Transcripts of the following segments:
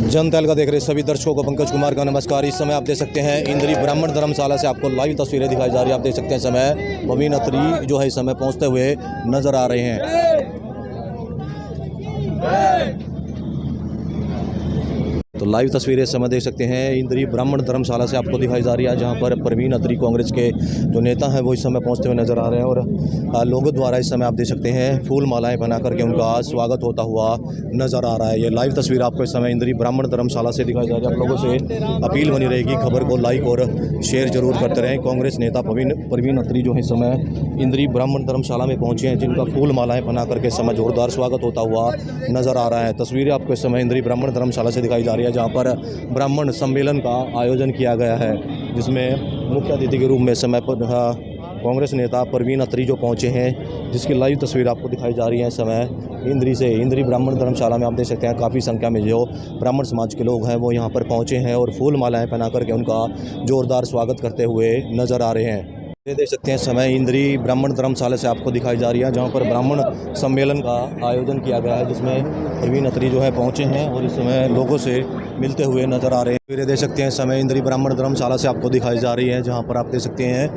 जनता का देख रहे सभी दर्शकों को पंकज कुमार का नमस्कार। इस समय आप देख सकते हैं इंद्री ब्राह्मण धर्मशाला से आपको लाइव तस्वीरें दिखाई जा रही है। आप देख सकते हैं समय मवीन अत्री जो है इस समय पहुंचते हुए नजर आ रहे हैं। तो लाइव तस्वीरें इस समय देख सकते हैं इंद्री ब्राह्मण धर्मशाला से आपको दिखाई जा रही है, जहां पर परवीन अत्री कांग्रेस के जो नेता हैं वो इस समय पहुंचते हुए नजर आ रहे हैं और लोगों द्वारा इस समय आप देख सकते हैं फूल मालाएं बना करके उनका स्वागत होता हुआ नजर आ रहा है। ये लाइव तस्वीर आपको इस समय इंद्री ब्राह्मण धर्मशाला से दिखाई जा रही है। आप लोगों से अपील बनी रहेगी, खबर को लाइक और शेयर जरूर करते रहें। कांग्रेस नेता परवीन अत्री जो है इस समय इंद्री ब्राह्मण धर्मशाला में पहुंचे हैं, जिनका फूल मालाएं बना करके समय जोरदार स्वागत होता हुआ नजर आ रहा है। तस्वीरें आपको इस समय इंद्री ब्राह्मण धर्मशाला से दिखाई जा रही है, जहां पर ब्राह्मण सम्मेलन का आयोजन किया गया है, जिसमें मुख्य अतिथि के रूप में समय पर कांग्रेस नेता परवीन अत्री जो पहुंचे हैं, जिसकी लाइव तस्वीर आपको दिखाई जा रही है। समय इंद्री ब्राह्मण धर्मशाला में आप देख सकते हैं काफ़ी संख्या में जो ब्राह्मण समाज के लोग हैं वो यहां पर पहुंचे हैं और फूल मालाएं पहना करके उनका जोरदार स्वागत करते हुए नजर आ रहे हैं। ये देख सकते हैं समय इंद्री ब्राह्मण धर्मशाला से आपको दिखाई जा रही है, जहां पर ब्राह्मण सम्मेलन का आयोजन किया गया है, जिसमें परवीन अत्री जो है पहुंचे हैं और इस समय लोगों से मिलते हुए नजर आ रहे हैं। फिर देख सकते हैं समय इंद्री ब्राह्मण धर्मशाला से आपको दिखाई जा रही है, जहां पर आप देख सकते हैं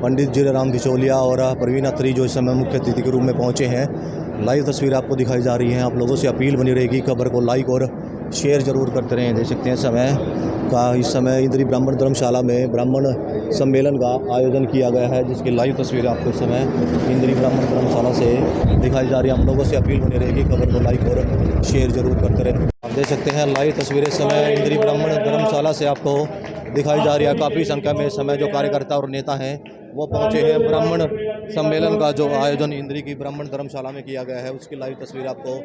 पंडित जीराराम बिचौलिया और परवीन अत्री जो इस समय मुख्य अतिथि के रूप में पहुंचे हैं। लाइव तस्वीर आपको दिखाई जा रही है। आप लोगों से अपील बनी रहेगी, खबर को लाइक और शेयर जरूर करते रहें। देख सकते हैं समय का इस समय इंद्री ब्राह्मण धर्मशाला में ब्राह्मण सम्मेलन का आयोजन किया गया है, जिसकी लाइव तस्वीर आपको इस समय इंद्री ब्राह्मण धर्मशाला से दिखाई जा रही है। हम लोगों से अपील बनी रहेगी, खबर को लाइक और शेयर जरूर करते रहें। आप देख सकते हैं लाइव तस्वीरें समय इंद्री ब्राह्मण धर्मशाला से आपको दिखाई जा रही है। काफ़ी संख्या में इस समय जो कार्यकर्ता और नेता हैं वो पहुंचे हैं। ब्राह्मण सम्मेलन का जो आयोजन इंद्री की ब्राह्मण धर्मशाला में किया गया है, उसकी लाइव तस्वीर आपको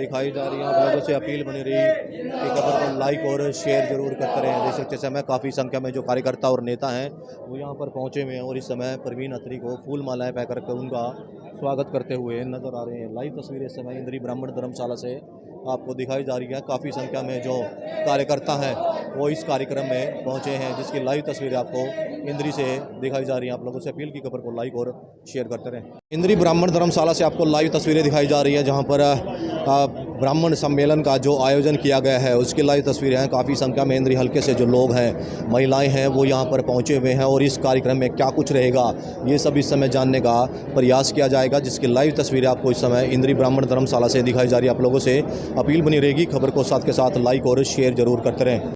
दिखाई जा रही है। आप लोगों से अपील बनी रही कि खबर को लाइक और शेयर जरूर करते रहें। देख सकते समय काफ़ी संख्या में जो कार्यकर्ता और नेता हैं वो यहाँ पर पहुँचे हुए हैं और इस समय परवीन अत्री को फूल मालाएं पहन कर उनका स्वागत करते हुए नजर आ रहे हैं। लाइव तस्वीरें इस समय इंद्री ब्राह्मण धर्मशाला से आपको दिखाई जा रही है। काफ़ी संख्या में जो कार्यकर्ता हैं वो इस कार्यक्रम में पहुंचे हैं, जिसकी लाइव तस्वीर आपको इंद्री से दिखाई जा रही है। आप लोगों से अपील की खबर को लाइक और शेयर करते रहें। इंद्री ब्राह्मण धर्मशाला से आपको लाइव तस्वीरें दिखाई जा रही है, जहां पर ब्राह्मण सम्मेलन का जो आयोजन किया गया है उसकी लाइव तस्वीरें हैं। काफ़ी संख्या में इंद्री हल्के से जो लोग हैं, महिलाएं हैं, वो यहाँ पर पहुँचे हुए हैं और इस कार्यक्रम में क्या कुछ रहेगा ये सब इस समय जानने का प्रयास किया जाएगा, जिसकी लाइव तस्वीरें आपको इस समय इंद्री ब्राह्मण धर्मशाला से दिखाई जा रही है। आप लोगों से अपील बनी रहेगी, खबर को साथ के साथ लाइक और शेयर जरूर करते रहें।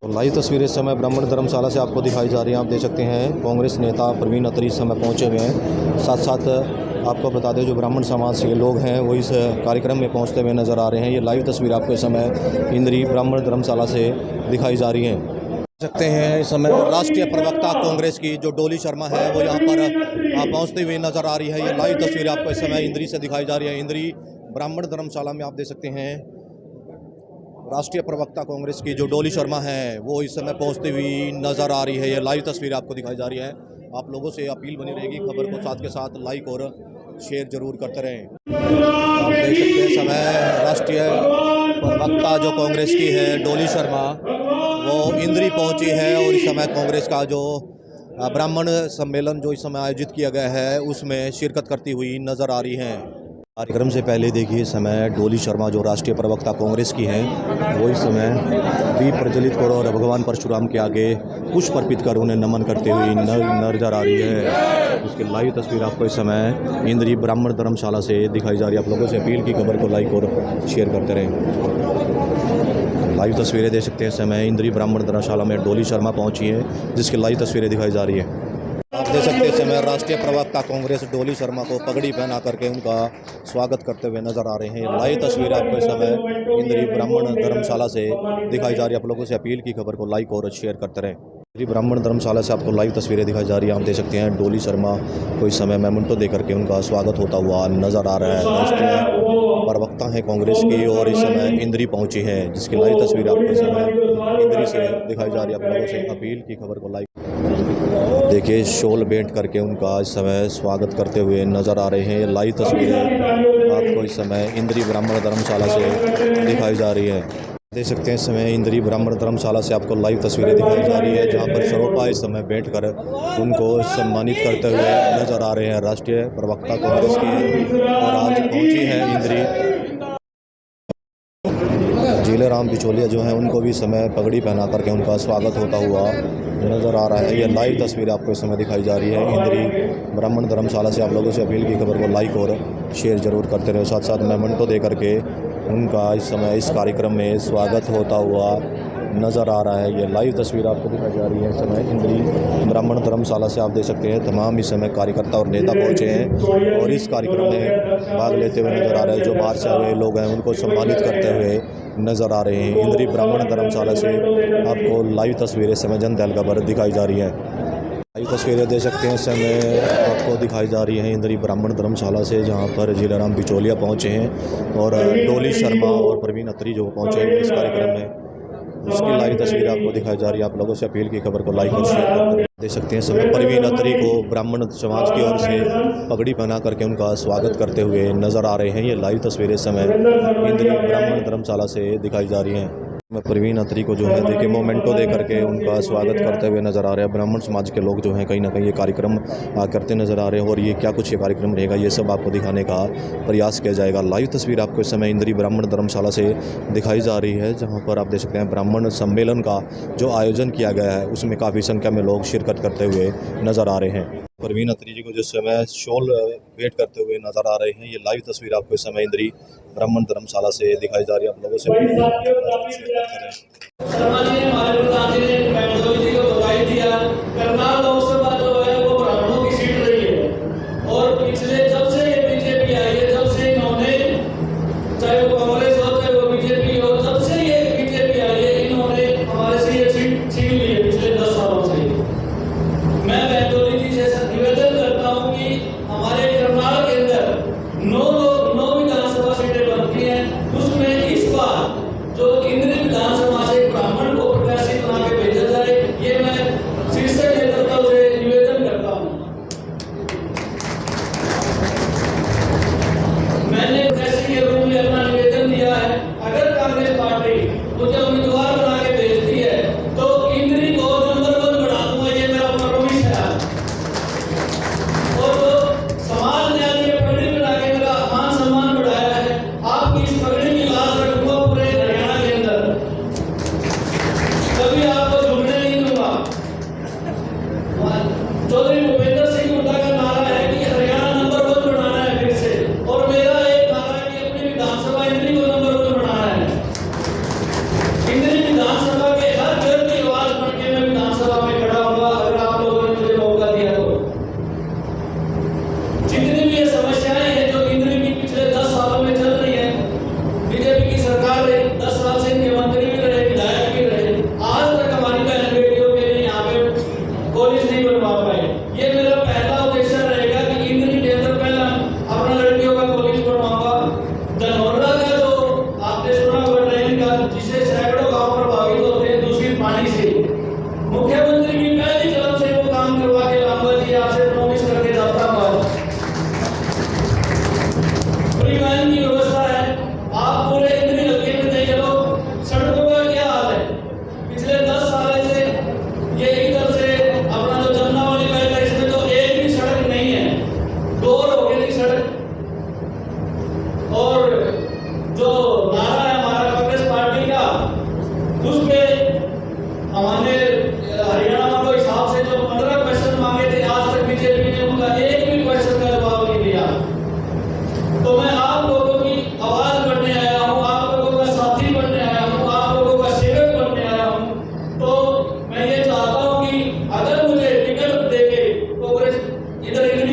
लाइव तस्वीरें इस समय ब्राह्मण धर्मशाला से आपको दिखाई जा रही हैं। आप देख सकते हैं कांग्रेस नेता परवीन अत्री इस समय पहुंचे हुए हैं। साथ साथ आपको बता दें जो ब्राह्मण समाज के लोग हैं वो इस कार्यक्रम में पहुंचते हुए नजर आ रहे हैं। ये लाइव तस्वीर आपको इस समय इंद्री ब्राह्मण धर्मशाला से दिखाई जा रही है। देख सकते हैं इस समय राष्ट्रीय प्रवक्ता कांग्रेस की जो डोली शर्मा है वो यहाँ पर पहुँचते हुए नजर आ रही है। ये लाइव तस्वीर आपको इस समय इंद्री से दिखाई जा रही है। इंद्री ब्राह्मण धर्मशाला में आप देख सकते हैं राष्ट्रीय प्रवक्ता कांग्रेस की जो डोली शर्मा है वो इस समय पहुंचती हुई नजर आ रही है। ये लाइव तस्वीर आपको दिखाई जा रही है। आप लोगों से अपील बनी रहेगी, खबर को साथ के साथ लाइक और शेयर जरूर करते रहें। आप देख सकते हैं समय राष्ट्रीय प्रवक्ता जो कांग्रेस की है डोली शर्मा वो इंद्री पहुंची है और इस समय कांग्रेस का जो ब्राह्मण सम्मेलन जो इस समय आयोजित किया गया है उसमें शिरकत करती हुई नजर आ रही हैं। कार्यक्रम से पहले देखिए समय डोली शर्मा जो राष्ट्रीय प्रवक्ता कांग्रेस की हैं वो इस समय दीप प्रज्वलित कर और भगवान परशुराम के आगे पुष्प अर्पित कर उन्हें नमन करते हुए नजर आ रही है। उसकी लाइव तस्वीर आपको इस समय इंद्री ब्राह्मण धर्मशाला से दिखाई जा रही है। आप लोगों से अपील की खबर को लाइक और शेयर करते रहें। लाइव तस्वीरें देख सकते हैं समय इंद्री ब्राह्मण धर्मशाला में डोली शर्मा पहुंची है, जिसकी लाइव तस्वीरें दिखाई जा रही है। आप देख सकते हैं समय राष्ट्रीय प्रवक्ता कांग्रेस डोली शर्मा को पगड़ी पहना करके उनका स्वागत करते हुए नजर आ रहे हैं। लाइव तस्वीर आपको इस समय इंद्री ब्राह्मण धर्मशाला से दिखाई जा रही है। आप लोगों से अपील की खबर को लाइक और शेयर करते रहें। इंद्री ब्राह्मण धर्मशाला से आपको लाइव तस्वीरें दिखाई जा रही है। आप देख सकते हैं डोली शर्मा को इस समय मेमेंटो दे करके उनका स्वागत होता हुआ नजर आ रहा है। राष्ट्रीय प्रवक्ता है कांग्रेस की और इस समय इंद्री पहुंची है, जिसकी लाइव तस्वीर आपको इस समय इंद्री से दिखाई जा रही है। आप लोगों से अपील की खबर को लाइक देखिए शॉल भेंट करके उनका इस समय स्वागत करते हुए नजर आ रहे हैं। लाइव तस्वीरें आपको इस समय इंद्री ब्राह्मण धर्मशाला से दिखाई जा रही है। देख सकते हैं इस समय इंद्री ब्राह्मण धर्मशाला से आपको लाइव तस्वीरें दिखाई जा रही है, जहां पर सरोपा इस समय बैठकर उनको सम्मानित करते हुए नजर आ रहे हैं। राष्ट्रीय प्रवक्ता कांग्रेस की और आज पहुंची है इंद्री जिलेराम बिचौलिया जो हैं उनको भी इस समय पगड़ी पहना करके उनका स्वागत होता हुआ नज़र आ रहा है। यह लाइव तस्वीर आपको इस समय दिखाई जा रही है। इंद्री ब्राह्मण धर्मशाला से आप लोगों से अपील की खबर को लाइक और शेयर ज़रूर करते रहे। साथ साथ मेमेंटो दे करके उनका इस समय इस कार्यक्रम में स्वागत होता हुआ नज़र आ रहा है। ये लाइव तस्वीर आपको दिखाई जा रही है इस समय इंद्री ब्राह्मण धर्मशाला से। आप देख सकते हैं तमाम इस समय कार्यकर्ता और नेता पहुँचे हैं और इस कार्यक्रम में भाग लेते हुए नज़र आ रहे हैं। जो बाहर से आए हुए लोग हैं उनको सम्मानित करते हुए नज़र आ रहे हैं। इंद्री ब्राह्मण धर्मशाला से आपको लाइव तस्वीरें समय जनदल का भरत दिखाई जा रही है। लाइव तस्वीरें देख सकते हैं इस समय आपको दिखाई जा रही हैं इंद्री ब्राह्मण धर्मशाला से, जहां पर जिलेराम बिचौलिया पहुंचे हैं और डोली शर्मा और प्रवीण अत्री जो पहुंचे हैं इस कार्यक्रम में, उसकी लाइव तस्वीर आपको दिखाई जा रही है। आप लोगों से अपील की खबर को लाइक और शेयर करते हैं। देख सकते हैं इस समय प्रवीण अत्री को ब्राह्मण समाज की ओर से पगड़ी पहना करके उनका स्वागत करते हुए नज़र आ रहे हैं। ये लाइव तस्वीरें इस समय इंद्री ब्राह्मण धर्मशाला से दिखाई जा रही हैं। मैं प्रवीण अत्री को जो है देखिए मोमेंटो दे करके उनका स्वागत करते हुए नज़र आ रहे हैं। ब्राह्मण समाज के लोग जो हैं कहीं ना कहीं ये कार्यक्रम करते नज़र आ रहे हैं और ये क्या कुछ ये कार्यक्रम रहेगा ये सब आपको दिखाने का प्रयास किया जाएगा। लाइव तस्वीर आपको इस समय इंद्री ब्राह्मण धर्मशाला से दिखाई जा रही है, जहाँ पर आप देख सकते हैं ब्राह्मण सम्मेलन का जो आयोजन किया गया है उसमें काफ़ी संख्या में लोग शिरकत करते हुए नज़र आ रहे हैं। प्रवीण अत्री जी को जिस समय शॉल भेंट करते हुए नज़र आ रहे हैं। ये लाइव तस्वीर आपको इस समय इंद्री ब्राह्मण धर्मशाला से दिखाई जा रही है। आप लोगों से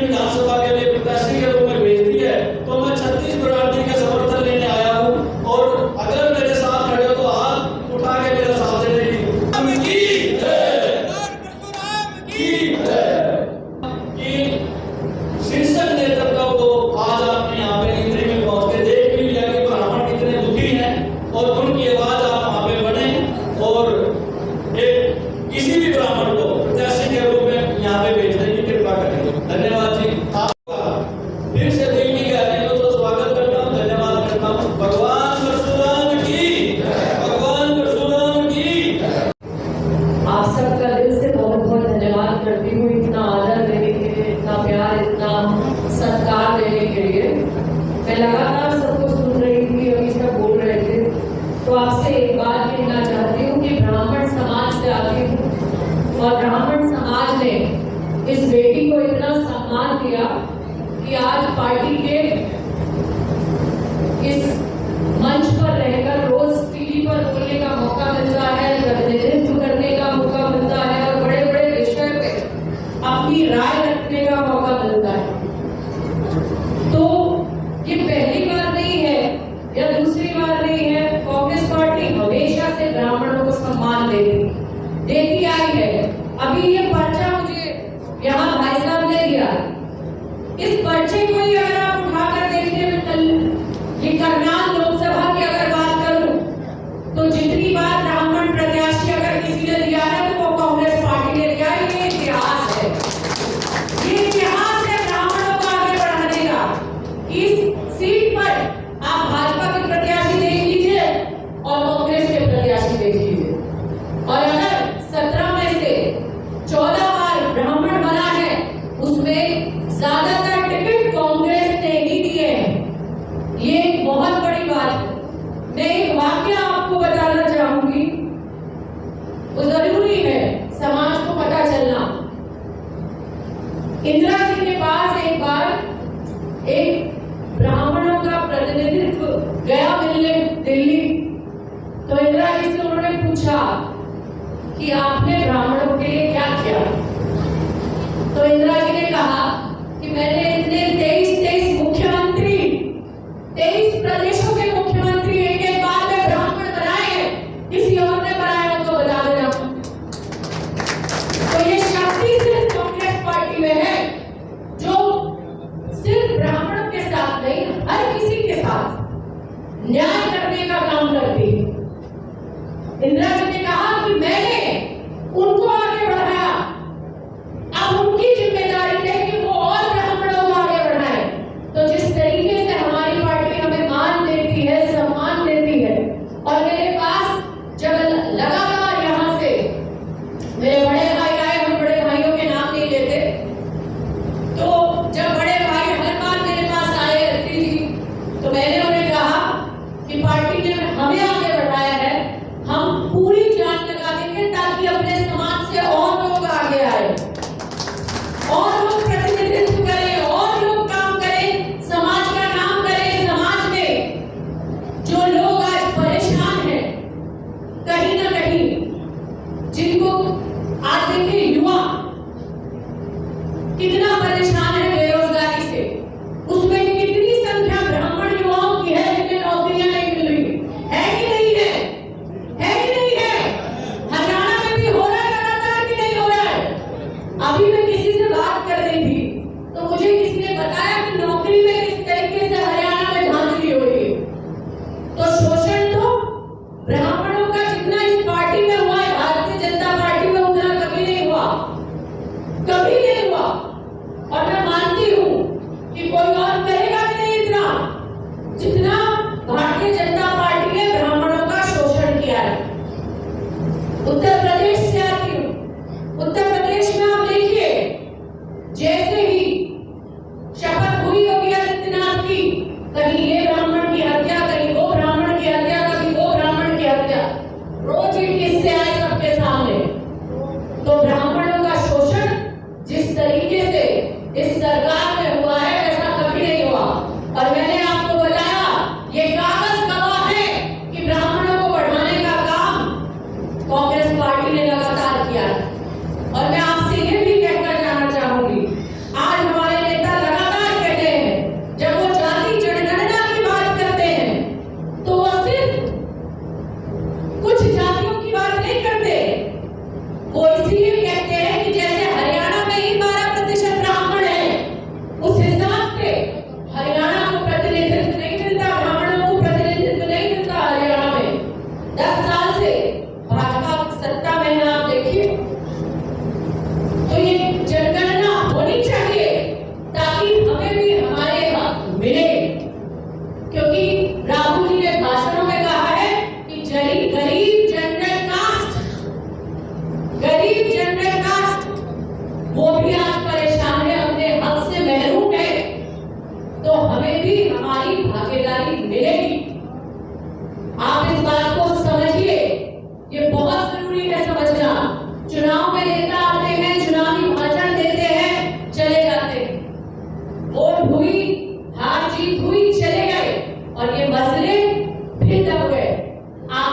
विधानसभा के लिए प्रत्याशी के रूप में भेजती है तो मैं 36 बरादरी का समर्थन लेने आया हूँ। आपसे एक बात कहना चाहती हूँ कि ब्राह्मण समाज से आती हूँ और ब्राह्मण समाज ने इस बेटी को इतना सम्मान दिया कि आज पार्टी के इस मंच पर रहकर रोज टीवी पर बोलने का मौका मिलता है, प्रतिनिधित्व करने का मौका मिलता है और बड़े बड़े विषय पे अपनी राय रखने का मौका मिलता है। तो ये पहली बार नहीं है या दूसरी बार नहीं है, कांग्रेस पार्टी हमेशा से ब्राह्मणों को सम्मान देती आई है। अभी ये पर्चा मुझे यहाँ भाई साहब ने दिया, इस पर्चे को ही अगर आप उठाकर देखने में कल ये करनाल लोकसभा की अगर बात करूं तो जितनी बार ब्राह्मण प्रत्याशी अगर किसी ने दिया है तो वो कांग्रेस पार्टी ने दिया है। ये इतिहास है, ये इतिहास है ब्राह्मणों को आगे बढ़ाने का। इस सीट पर आप भाजपा के प्रत्याशी देख लीजिए और कांग्रेस के प्रत्याशी देख लीजिए, और अगर 17 में से 14 बार ब्राह्मण बना है उसमें ज्यादातर टिकट कांग्रेस ने ही दिए हैं। ये एक बहुत बड़ी बात है। मैं एक वाक्य आपको बताना चाहूंगी, वो जरूरी है समाज को पता चलना। इंदिरा जी के पास एक बार एक ब्राह्मणों का प्रतिनिधित्व गया मिलने दिल्ली, तो इंदिरा जी से उन्होंने पूछा कि आपने ब्राह्मणों के लिए क्या किया। तो इंदिरा जी ने कहा कि मैंने इतने 23 मुख्यमंत्री 23 प्रदेशों के मुख्यमंत्री एक बार में ब्राह्मण बनाए हैं, किसी और ने बनाया हो तो बता देना। तो ये शक्ति सिर्फ कांग्रेस पार्टी में है, जो सिर्फ ब्राह्मणों के साथ नहीं हर किसी के साथ न्याय करने का काम करती है। इंदिरा जी ने कहा कि मैंने उनको आगे बढ़ाया, अब उनकी जिम्मेदारी है कि वो और ब्राह्मणों को आगे बढ़ाए। तो जिस तरीके से हमारी पार्टी हमें मान देती है, सम्मान देती है, और मेरे पास जब लगातार यहाँ से मेरे बड़े भाई आए, हम बड़े भाइयों के नाम नहीं लेते, तो जब बड़े भाई हर बार मेरे पास आए रखती थी तो मैंने उन्हें कहा कि पार्टी ने हमें आगे बढ़ाया है, हम पूरी जान लगा देंगे ताकि अपने समाज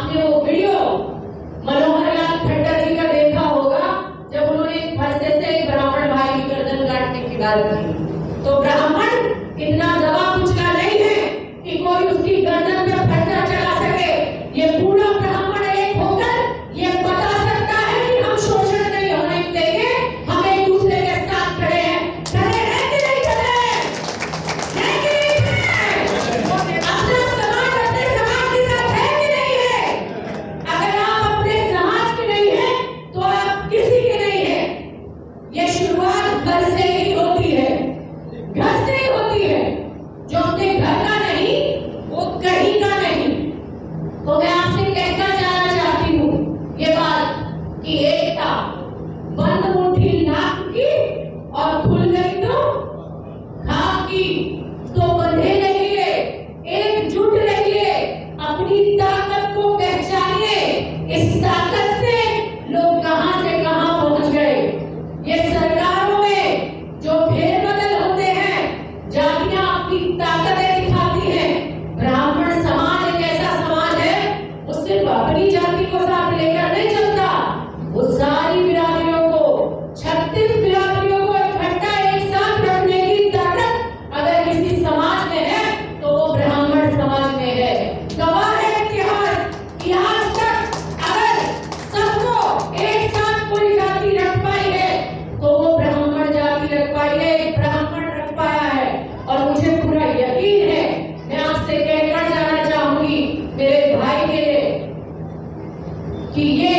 आपने वो वीडियो मनोहर लाल खट्टर जी का देखा होगा, जब उन्होंने एक फरसे से एक ब्राह्मण भाई की गर्दन काटने की बात की। तो ब्राह्मण इतना दबा कुचला नहीं है कि कोई उसकी गर्दन पे फरसा चला सके। ये पूरा ब्राह्मण एक होकर ये बता सकता है कि हम शोषण नहीं होने देंगे, हम एक दूसरे के साथ खड़े हैं। खड़े हैं कि नहीं खड़े हैं? है कि नहीं है? अपना समाज अपने समाज के साथ है कि नहीं है? अगर आप अपने समाज के नहीं है तो आप किसी के नहीं है। ये शुरुआत घर से ही होती है, घर से ही होती है। जो अपने घर का नहीं वो कहीं का नहीं। तो मैं आपसे कहना जाना चाहती हूँ ये बात कि एकता बंद मुट्ठी नाक की और खुल गई तो खाक की। तो बंधे रहिए, एकजुट रहिए, अपनी ताकत को पहचानिए। इस ताकत से लोग कहां से कहां पहुंच गए। ये सरकारों में जो फेरबदल होते हैं, जातियां अपनी ताकतें दिखाती हैं। ब्राह्मण समाज एक ऐसा समाज है, वो सिर्फ अपनी जाति को साथ लेकर नहीं चलता, वो सारी बिरादरियों को, 36 बिरादरियों को इकट्ठा एक साथ रखने की ताकत अगर किसी समाज में है तो वो ब्राह्मण समाज में है। गवाह है इतिहास तक अगर सबको एक साथ कोई जाति रख पाई है तो वो ब्राह्मण जाति रख पाई है, एक ब्राह्मण रख पाया है। और मुझे पूरा यकीन है, मैं आपसे कहकर जाना चाहूंगी मेरे भाई के लिए कि ये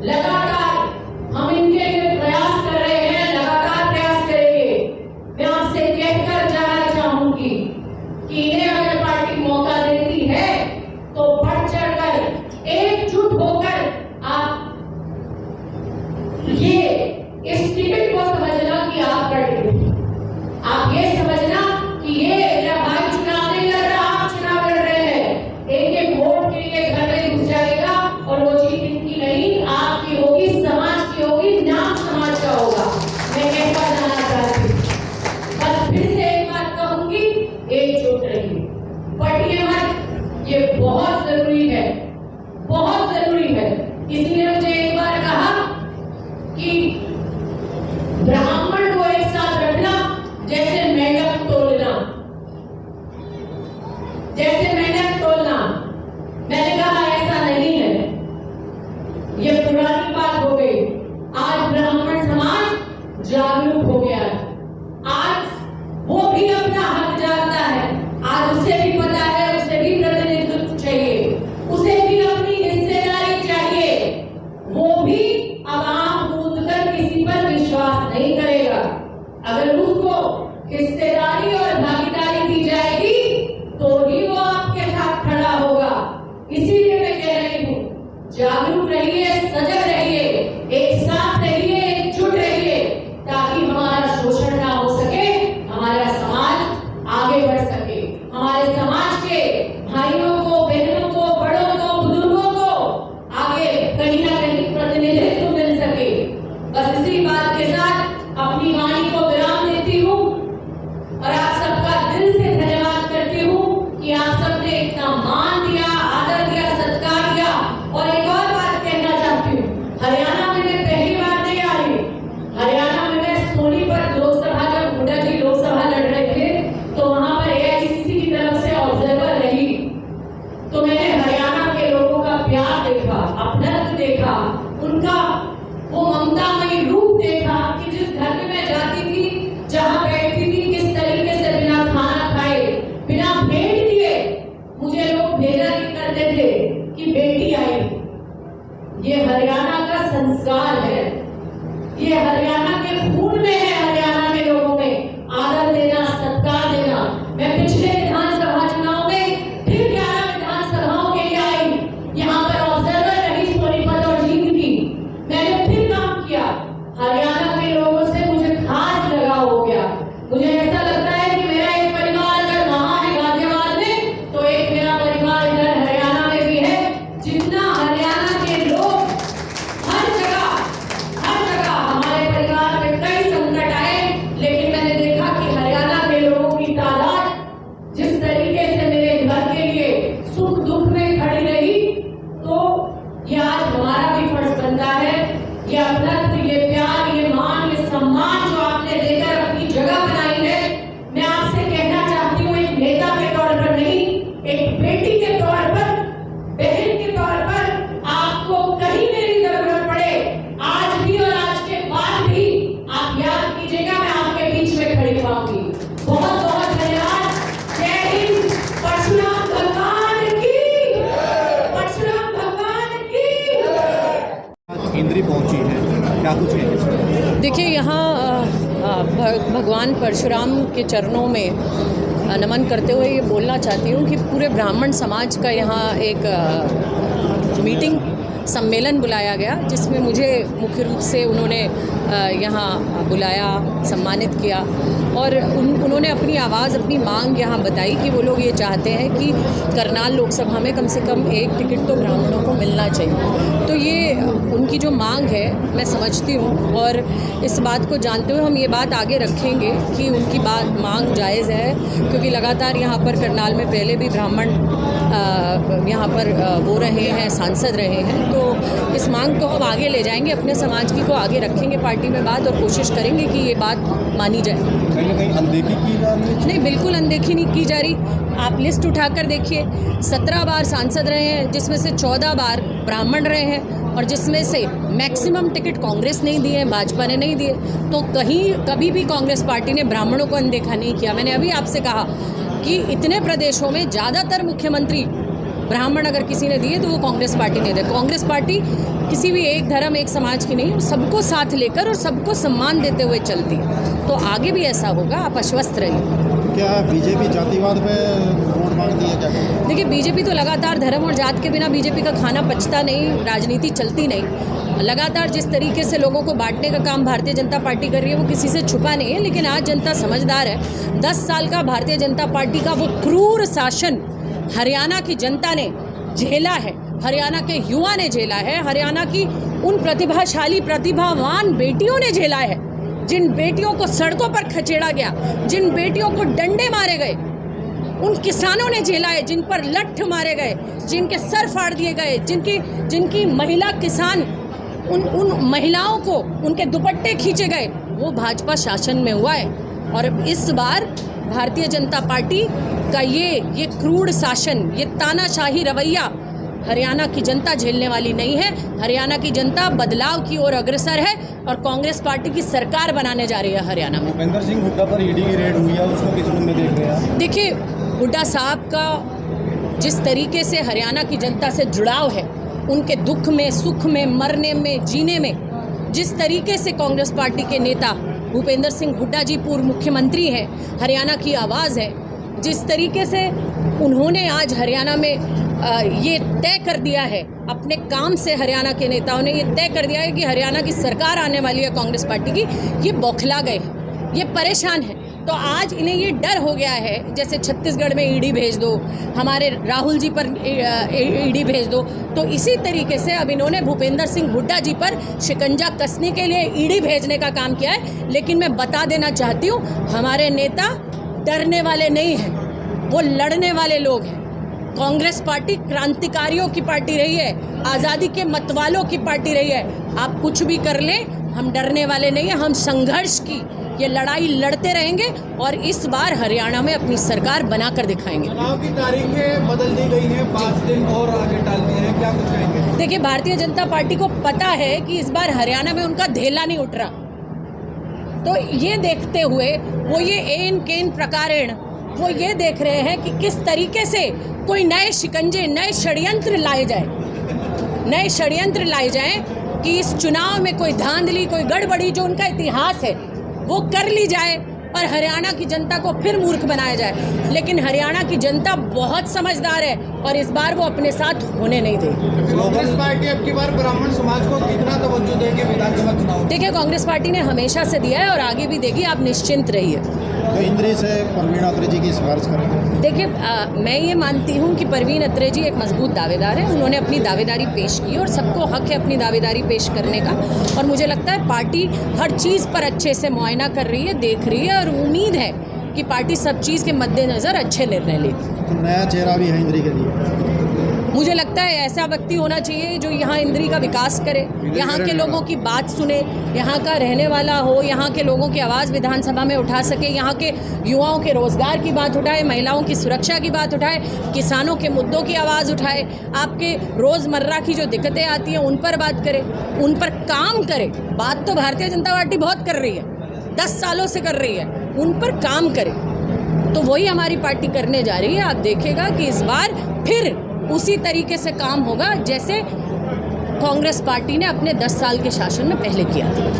लगातार हम इनके लिए प्रयास कर रहे हैं, लगातार प्रयास करेंगे। मैं आपसे कहकर जाना चाहूंगी कि इन्हें अगर पार्टी मौका देती है तो बढ़ चढ़कर एकजुट होकर आप ये इस टिकट को समझना कि आपका टिकट, आप ये समझना कि ये मेरा भाई चुनाव नहीं लड़ रहा, आप चुनाव लड़ रहे हैं। एक एक वोट के लिए घर में घुस जाएगा और वो चीज इनकी नहीं आपकी होगी, समाज की होगी, नाम समाज का होगा। मैं कहता जाना चाहती हूँ, बस फिर से एक बात कहूंगी, एकजुट रहिए, बटिए मत। ये बहुत जरूरी है, बहुत जरूरी है। इसलिए मुझे एक बार कहा कि ब्राह्मण को एक साथ रखना जैसे मेंढक तोलना, जैसे मेंढक तोलना। मैंने कहा ऐसा नहीं है, ये पुरानी बात हो गई। आज ब्राह्मण समाज जागरूक हो गया है, आज वो भी अपना हक जानता है। आज उसे भी पता है, उसे भी प्रतिनिधित्व चाहिए, उसे भी अपनी हिस्सेदारी चाहिए। वो भी अब आंख मूंद कर किसी पर विश्वास नहीं करेगा। अगर उसको हिस्सेदारी और भागीदारी दी जाएगी तो ही वो आपके साथ खड़ा होगा। इसीलिए मैं कह रही हूँ, जागरूक रहिए, सजग रहिए, एक साथ रहिए, एकजुट रहिए, ताकि हमारा शोषण ना हो सके, हमारा समाज आगे बढ़ सके, हमारे समाज के भाइयों को, बहनों को, बड़ों को, बुजुर्गों को आगे कहीं ना कहीं प्रतिनिधित्व मिल सके। बस इसी बात के साथ अपनी वाणी को विराम देती हूँ और आप सबका दिल से धन्यवाद करती हूँ कि आप सबने इतना मान दिया, आदर दिया, सत्कार दिया। और एक और बात कहना चाहती हूँ, हरियाणा में मैं पहली बार नहीं आई। हरियाणा में मैं सोनीपत लोकसभा, जब हुड्डा जी लोकसभा लड़ रहे थे तो वहां पर AICC की तरफ से ऑब्जर्वर रही, तो मैंने हरियाणा के लोगों का प्यार देखा, अपनत्व देखा, उनका वो ममतामयी रूप देखा कि जिस घर में मैं जाती थी, जहां बैठती थी, किस तरीके से बिना खाना खाए, बिना भेंट दिए मुझे लोग भेजा नहीं करते थे कि बेटी आई। ये हरियाणा का संस्कार है, ये हरियाणा के खून में है, हरियाणा के लोगों में आदर देना, सत्कार देना। मैं पिछले विधानसभा चुनाव में फिर 11 विधानसभाओं के लिए आई, यहाँ पर ऑब्जर्वर रही सोनीपत और जींद की। मैंने फिर काम किया, हरियाणा के लोगों से मुझे खास लगाव हो गया। मुझे ऐसा लगता है कि मेरा एक परिवार अगर वहां है गाजियाबाद में, तो एक मेरा परिवार इधर हरियाणा में भी है। जितना हरियाणा के लोग हर जगह हमारे परिवार में कई संकट के तौर पर, बहन के तौर पर आपको कहीं मेरी जरूरत पड़े, आज भी और आज के बाद भी आप याद कीजिएगा, मैं आपके बीच में खड़ी रहूंगी। बहुत बहुत धन्यवाद। जय हिंद। परशुराम भगवान की, परशुराम भगवान की। इंद्री पहुंची है, क्या कुछ है? देखिए, यहाँ भगवान परशुराम के चरणों में नमन करते हुए ये बोलना चाहती हूँ कि पूरे ब्राह्मण समाज का यहाँ एक मीटिंग सम्मेलन बुलाया गया, जिसमें मुझे मुख्य रूप से उन्होंने यहाँ बुलाया, सम्मानित किया और उन्होंने अपनी आवाज़, अपनी मांग यहाँ बताई कि वो लोग ये चाहते हैं कि करनाल लोकसभा में कम से कम एक टिकट तो ब्राह्मणों को मिलना चाहिए। तो ये उनकी जो मांग है मैं समझती हूँ और इस बात को जानते हुए हम ये बात आगे रखेंगे कि उनकी बात मांग जायज़ है, क्योंकि लगातार यहाँ पर करनाल में पहले भी ब्राह्मण यहाँ पर वो रहे हैं, सांसद रहे हैं। तो इस मांग को हम आगे ले जाएंगे, अपने समाज की को आगे रखेंगे पार्टी में बात और कोशिश करेंगे कि ये बात मानी जाए। कहीं ना कहीं अनदेखी की जा रही है? नहीं, बिल्कुल अनदेखी नहीं की जा रही। आप लिस्ट उठाकर देखिए, 17 बार सांसद रहे हैं, जिसमें से 14 बार ब्राह्मण रहे हैं और जिसमें से मैक्सिमम टिकट कांग्रेस नहीं दिए, भाजपा ने नहीं दिए। तो कभी भी कांग्रेस पार्टी ने ब्राह्मणों को अनदेखा नहीं किया। मैंने अभी आपसे कहा कि इतने प्रदेशों में ज़्यादातर मुख्यमंत्री ब्राह्मण अगर किसी ने दिए तो वो कांग्रेस पार्टी ने दिए। कांग्रेस पार्टी किसी भी एक धर्म, एक समाज की नहीं, सबको साथ लेकर और सबको सम्मान देते हुए चलती है। तो आगे भी ऐसा होगा, आप आश्वस्त रहिए। क्या बीजेपी जातिवाद पे वोट मांगती है क्या? देखिए, बीजेपी तो लगातार धर्म और जात के बिना बीजेपी का खाना पचता नहीं, राजनीति चलती नहीं। लगातार जिस तरीके से लोगों को बांटने का काम भारतीय जनता पार्टी कर रही है वो किसी से छुपा नहीं है, लेकिन आज जनता समझदार है। 10 साल का भारतीय जनता पार्टी का वो क्रूर शासन हरियाणा की जनता ने झेला है, हरियाणा के युवा ने झेला है, हरियाणा की उन प्रतिभाशाली प्रतिभावान बेटियों ने झेला है, जिन बेटियों को सड़कों पर खचेड़ा गया, जिन बेटियों को डंडे मारे गए, उन किसानों ने झेला है, जिन पर लठ मारे गए, जिनके सर फाड़ दिए गए, जिनकी महिला किसान, उन महिलाओं को उनके दुपट्टे खींचे गए, वो भाजपा शासन में हुआ है। और इस बार भारतीय जनता पार्टी का ये क्रूर शासन, ये तानाशाही रवैया हरियाणा की जनता झेलने वाली नहीं है। हरियाणा की जनता बदलाव की ओर अग्रसर है और कांग्रेस पार्टी की सरकार बनाने जा रही है हरियाणा में। भूपेंद्र सिंह हुड्डा पर ईडी की रेड हुई है, उसको किस रूप में देख रहे हैं? देखिए, हुड्डा साहब का जिस तरीके से हरियाणा की जनता से जुड़ाव है, उनके दुख में, सुख में, मरने में, जीने में, जिस तरीके से कांग्रेस पार्टी के नेता भूपेंद्र सिंह हुड्डा जी पूर्व मुख्यमंत्री हैं, हरियाणा की आवाज़ है, जिस तरीके से उन्होंने आज हरियाणा में ये तय कर दिया है, अपने काम से हरियाणा के नेताओं ने ये तय कर दिया है कि हरियाणा की सरकार आने वाली है कांग्रेस पार्टी की, ये बौखला गए हैं, ये परेशान हैं। तो आज इन्हें ये डर हो गया है, जैसे छत्तीसगढ़ में ईडी भेज दो, हमारे राहुल जी पर ईडी भेज दो, तो इसी तरीके से अब इन्होंने भूपेंद्र सिंह हुड्डा जी पर शिकंजा कसने के लिए ईडी भेजने का काम किया है। लेकिन मैं बता देना चाहती हूँ, हमारे नेता डरने वाले नहीं हैं, वो लड़ने वाले लोग हैं। कांग्रेस पार्टी क्रांतिकारियों की पार्टी रही है, आज़ादी के मतवालों की पार्टी रही है। आप कुछ भी कर लें, हम डरने वाले नहीं हैं, हम संघर्ष की ये लड़ाई लड़ते रहेंगे और इस बार हरियाणा में अपनी सरकार बनाकर दिखाएंगे। चुनाव की तारीखें बदल दी गई हैं, 5 दिन और आगे डाल दिए हैं, क्या कुछ कहेंगे? देखिए, भारतीय जनता पार्टी को पता है कि इस बार हरियाणा में उनका धेला नहीं उठ रहा, तो ये देखते हुए वो ये एन केन प्रकारेण वो ये देख रहे हैं कि किस तरीके से कोई नए शिकंजे, नए षड्यंत्र लाए जाएं कि इस चुनाव में कोई धांधली, कोई गड़बड़ी जो उनका इतिहास है वो कर ली जाए और हरियाणा की जनता को फिर मूर्ख बनाया जाए। लेकिन हरियाणा की जनता बहुत समझदार है और इस बार वो अपने साथ होने नहीं देगी। कांग्रेस पार्टी अब की बार ब्राह्मण समाज को कितना तवज्जो देगी विधानसभा चुनाव? देखिए, कांग्रेस पार्टी ने हमेशा से दिया है और आगे भी देगी, आप निश्चिंत रहिए। तो इंद्री से परवीन अत्री जी की सिफारिश करेंगे? देखिए, मैं ये मानती हूँ कि परवीन अत्री जी एक मजबूत दावेदार है, उन्होंने अपनी दावेदारी पेश की और सबको हक है अपनी दावेदारी पेश करने का। और मुझे लगता है पार्टी हर चीज़ पर अच्छे से मुआयना कर रही है, देख रही है और उम्मीद है कि पार्टी सब चीज़ के मद्देनज़र अच्छे निर्णय लेगी। तो नया चेहरा भी है इंद्री के लिए? मुझे लगता है ऐसा व्यक्ति होना चाहिए जो यहाँ इंद्री का विकास करे, यहाँ के लोगों की बात सुने, यहाँ का रहने वाला हो, यहाँ के लोगों की आवाज़ विधानसभा में उठा सके, यहाँ के युवाओं के रोज़गार की बात उठाए, महिलाओं की सुरक्षा की बात उठाए, किसानों के मुद्दों की आवाज़ उठाए, आपके रोज़मर्रा की जो दिक्कतें आती हैं उन पर बात करे, उन पर काम करे। बात तो भारतीय जनता पार्टी बहुत कर रही है, 10 सालों से कर रही है, उन पर काम करे। तो वही हमारी पार्टी करने जा रही है। आप देखिएगा कि इस बार फिर उसी तरीके से काम होगा जैसे कांग्रेस पार्टी ने अपने 10 साल के शासन में पहले किया था।